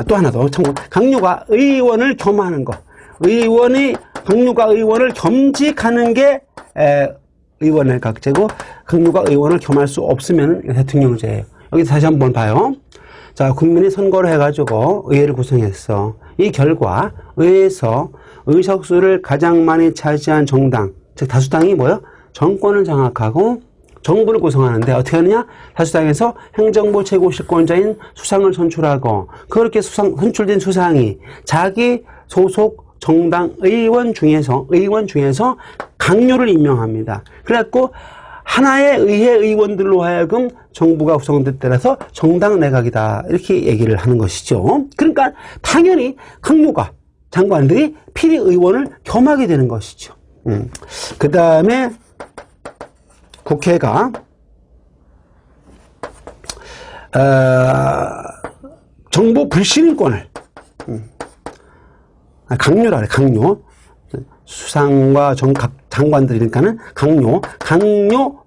또 하나 더 참고, 강요가 의원을 겸하는 거. 강요가 의원을 겸직하는 게 의원의 각제고, 강요가 의원을 겸할 수 없으면 대통령제예요. 여기 다시 한번 봐요. 자, 국민이 선거를 해가지고 의회를 구성했어. 이 결과 의회에서 의석수를 가장 많이 차지한 정당, 즉 다수당이 뭐예요? 정권을 장악하고 정부를 구성하는데 어떻게 하느냐? 다수당에서 행정부 최고 실권자인 수상을 선출하고, 그렇게 선출된 수상이 자기 소속 정당 의원 중에서 강요를 임명합니다. 그래갖고 하나의 의회 의원들로 하여금 정부가 구성된 때라서 정당 내각이다, 이렇게 얘기를 하는 것이죠. 그러니까 당연히 강요가 장관들이 필히 의원을 겸하게 되는 것이죠. 그 다음에 국회가 정부 불신임권을 강요라 그래. 강요. 수상과 각 장관들이니까는 강요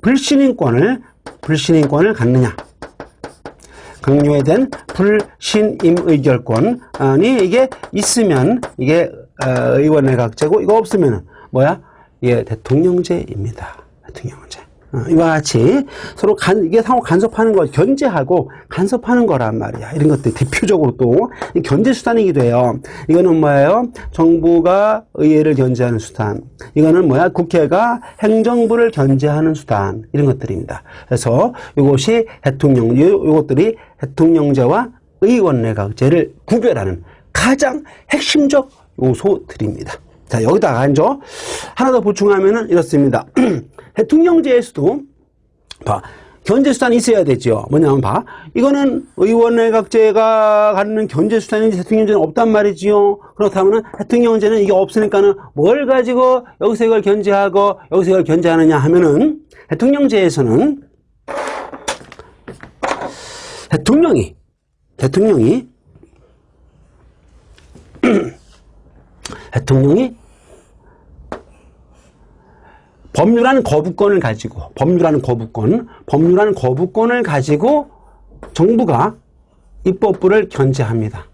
불신임권을 갖느냐. 강요에 대한 불신임 의결권이 이게 있으면 이게 의원의 각제고, 이거 없으면은 뭐야? 이게 대통령제입니다. 대통령제. 이와 같이 서로 이게 상호 간섭하는 거, 견제하고 간섭하는 거란 말이야. 이런 것들 대표적으로 또 견제 수단이기도 해요. 이거는 뭐예요? 정부가 의회를 견제하는 수단. 이거는 뭐야? 국회가 행정부를 견제하는 수단. 이런 것들입니다. 그래서 이것이 이것들이 대통령제와 의원내각제를 구별하는 가장 핵심적 요소들입니다. 자, 여기다가 이제 하나 더 보충하면은 이렇습니다. 대통령제에서도 봐, 견제수단이 있어야 되죠. 뭐냐면 봐, 이거는 의원내각제가 갖는 견제수단인지 대통령제는 없단 말이지요. 그렇다면 대통령제는 이게 없으니까는 뭘 가지고 여기서 이걸 견제하고 여기서 이걸 견제하느냐 하면은, 대통령제에서는 대통령이 법률안 거부권을 가지고 정부가 입법부를 견제합니다.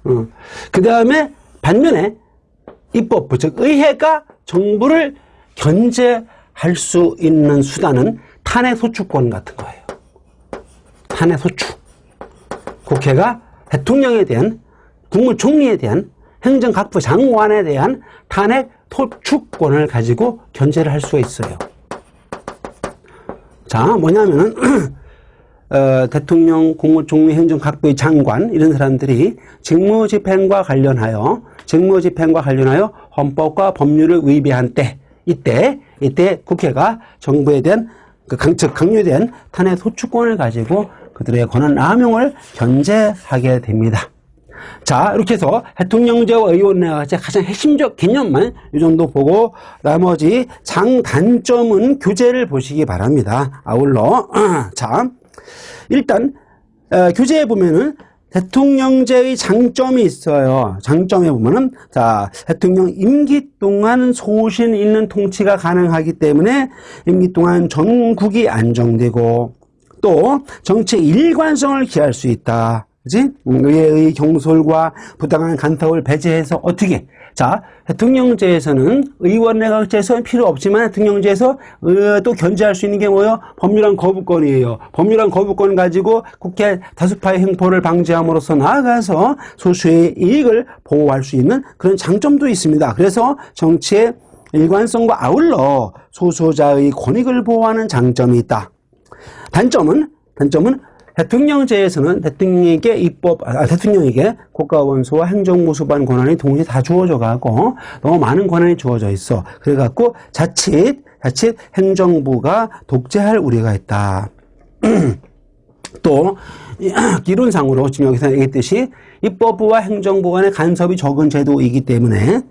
그 다음에 반면에 입법부, 즉 의회가 정부를 견제할 수 있는 수단은 탄핵소추권 같은 거예요. 탄핵소추. 국회가 대통령에 대한, 국무총리에 대한, 행정각부 장관에 대한 탄핵 소추권을 가지고 견제를 할 수가 있어요. 자, 뭐냐면은 대통령, 국무총리, 행정각부의 장관, 이런 사람들이 직무집행과 관련하여 헌법과 법률을 위배한 때, 이때 국회가 정부에 대한 강요에 대한 탄핵 소추권을 가지고 그들의 권한 남용을 견제하게 됩니다. 자, 이렇게 해서 대통령제와 의원내각제 가장 핵심적 개념만 이 정도 보고 나머지 장단점은 교재를 보시기 바랍니다. 아울러 자, 일단 교재에 보면은 대통령제의 장점이 있어요. 장점에 보면은, 자, 대통령 임기 동안 소신 있는 통치가 가능하기 때문에 임기 동안 전국이 안정되고, 또 정치의 일관성을 기할 수 있다. 그치? 의회의 경솔과 부당한 간섭을 배제해서 어떻게? 자, 대통령제에서는 의원내각제에서는 필요 없지만 대통령제에서 또 견제할 수 있는 게 뭐예요? 법률안 거부권이에요. 법률안 거부권 가지고 국회 다수파의 횡포를 방지함으로써 나아가서 소수의 이익을 보호할 수 있는 그런 장점도 있습니다. 그래서 정치의 일관성과 아울러 소수자의 권익을 보호하는 장점이 있다. 단점은 대통령제에서는 대통령에게 국가원수와 행정부 수반 권한이 동시에 다 주어져 가고 너무 많은 권한이 주어져 있어. 그래갖고 자칫 행정부가 독재할 우려가 있다. 또 이론상으로 지금 여기서 얘기했듯이 입법부와 행정부 간의 간섭이 적은 제도이기 때문에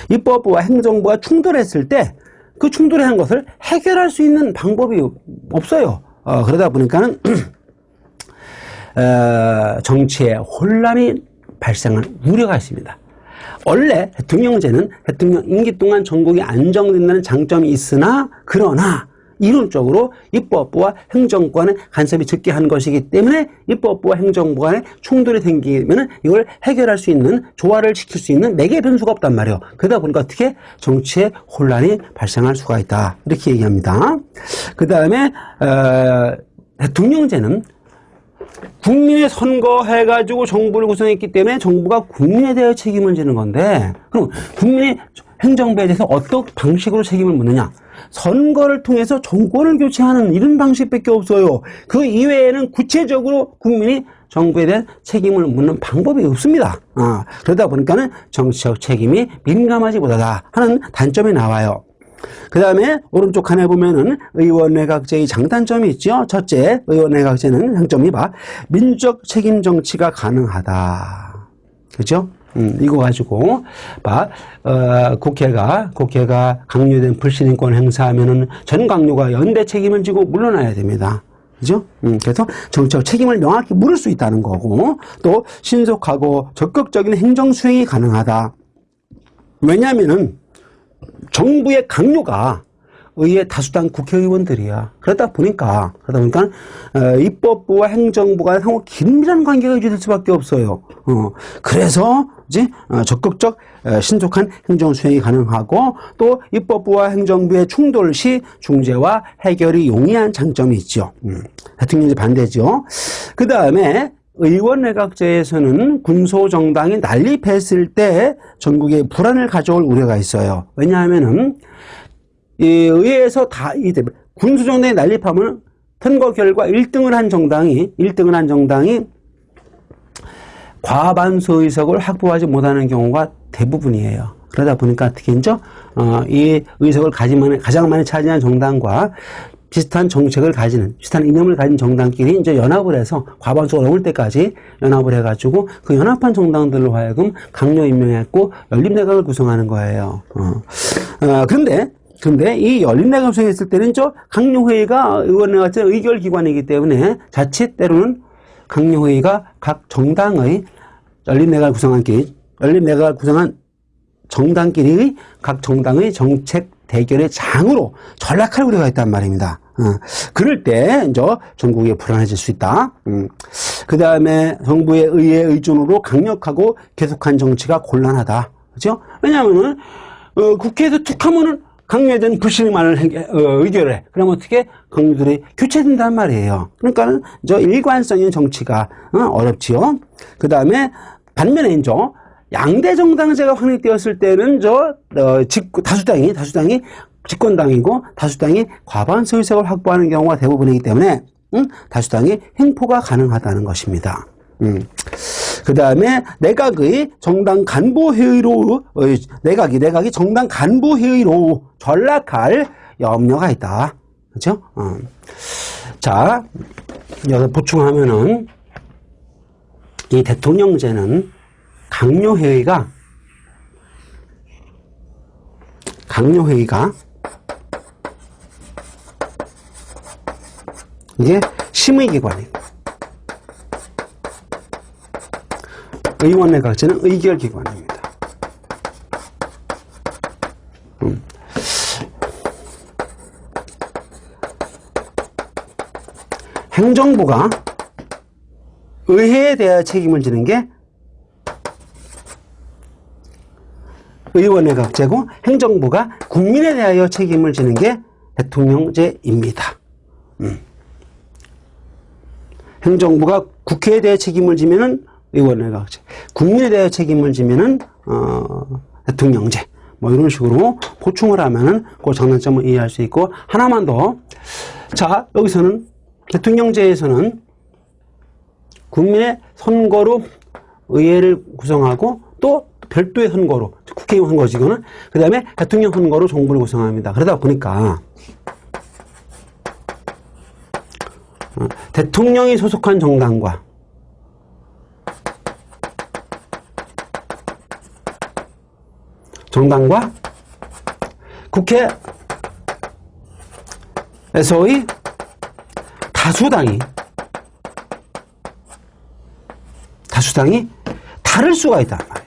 입법부와 행정부가 충돌했을 때 그 충돌한 것을 해결할 수 있는 방법이 없어요. 그러다 보니까는 정치에 혼란이 발생할 우려가 있습니다. 원래 대통령제는 대통령 임기 동안 전국이 안정된다는 장점이 있으나, 그러나 이론적으로 입법부와 행정부 간의 간섭이 적게 하는 것이기 때문에 입법부와 행정부 간의 충돌이 생기면 이걸 해결할 수 있는, 조화를 시킬 수 있는 매개 변수가 없단 말이에요. 그러다 보니까 어떻게 정치에 혼란이 발생할 수가 있다, 이렇게 얘기합니다. 그 다음에 대통령제는 국민의 선거해가지고 정부를 구성했기 때문에 정부가 국민에 대해 책임을 지는 건데, 그럼 국민이 행정부에 대해서 어떤 방식으로 책임을 묻느냐? 선거를 통해서 정권을 교체하는 이런 방식밖에 없어요. 그 이외에는 구체적으로 국민이 정부에 대한 책임을 묻는 방법이 없습니다. 그러다 보니까는 정치적 책임이 민감하지 못하다 하는 단점이 나와요. 그 다음에 오른쪽 칸에 보면은 의원내각제의 장단점이 있죠. 첫째, 의원내각제는 장점이 민족 책임 정치가 가능하다. 그렇죠? 이거 가지고 국회가 강요된 불신임권 행사하면은 전 강요가 연대 책임을 지고 물러나야 됩니다. 그죠? 그래서 정치적 책임을 명확히 물을 수 있다는 거고, 또 신속하고 적극적인 행정 수행이 가능하다. 왜냐하면은 정부의 강요가 의회 다수당 국회의원들이야. 그러다 보니까 입법부와 행정부가 상호 긴밀한 관계가 유지될 수밖에 없어요. 그래서 이제 적극적 신속한 행정 수행이 가능하고, 또 입법부와 행정부의 충돌 시 중재와 해결이 용이한 장점이 있죠. 대통령제 반대죠. 그 다음에 의원내각제에서는 군소정당이 난립했을 때 전국에 불안을 가져올 우려가 있어요. 왜냐하면은 이 의회에서 군소정당이 난립하면 선거 결과 1등을 한 정당이 과반수 의석을 확보하지 못하는 경우가 대부분이에요. 그러다 보니까 특히 이 의석을 가장 많이 차지한 정당과 비슷한 정책을 가지는, 비슷한 이념을 가진 정당끼리 이제 연합을 해서 과반수가 넘을 때까지 연합을 해가지고 그 연합한 정당들로 하여금 강요 임명했고 연립내각을 구성하는 거예요. 그런데 이 연립내각을 구성했을 때는 강요회의가 의원내각제 의결기관이기 때문에 자칫 때로는 강요회의가 각 정당의 연립내각을 구성한 정당끼리의 각 정당의 정책 대결의 장으로 전락할 우려가 있단 말입니다. 그럴 때 전국이 불안해질 수 있다. 그 다음에 정부의 의회 의존으로 강력하고 계속한 정치가 곤란하다. 그렇죠? 왜냐하면은 국회에서 툭 하면은 강요된 불신임안을 의결해. 그러면 어떻게 강요들이 교체된단 말이에요. 그러니까는 일관성 있는 정치가 어렵지요. 그 다음에 반면에 양대 정당제가 확립되었을 때는 다수당이 집권당이고 다수당이 과반수 의석을 확보하는 경우가 대부분이기 때문에 다수당이 횡포가 가능하다는 것입니다. 그 다음에 내각이 정당 간부회의로 내각이 정당 간부회의로 전락할 염려가 있다. 그렇죠? 자, 여기서 보충하면은 이 대통령제는 강요회의가 이게 심의기관이고, 의원내각제는 의결기관입니다. 행정부가 의회에 대해 책임을 지는 게 의원내각제고, 행정부가 국민에 대하여 책임을 지는 게 대통령제입니다. 행정부가 국회에 대해 책임을 지면은 의원내각제, 국민에 대해 책임을 지면은 대통령제, 이런 식으로 보충을 하면은 그 장단점을 이해할 수 있고, 하나만 더. 자, 여기서는 대통령제에서는 국민의 선거로 의회를 구성하고 또 별도의 선거로 국회의원 선거지 이거는, 그 다음에 대통령 선거로 정부를 구성합니다. 그러다 보니까 대통령이 소속한 정당과 국회에서의 다수당이 다를 수가 있단 말이에요.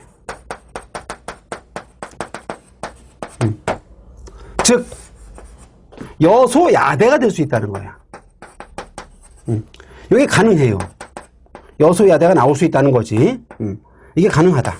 즉 여소야대가 될 수 있다는 거야. 이게 가능해요. 여소야대가 나올 수 있다는 거지. 이게 가능하다.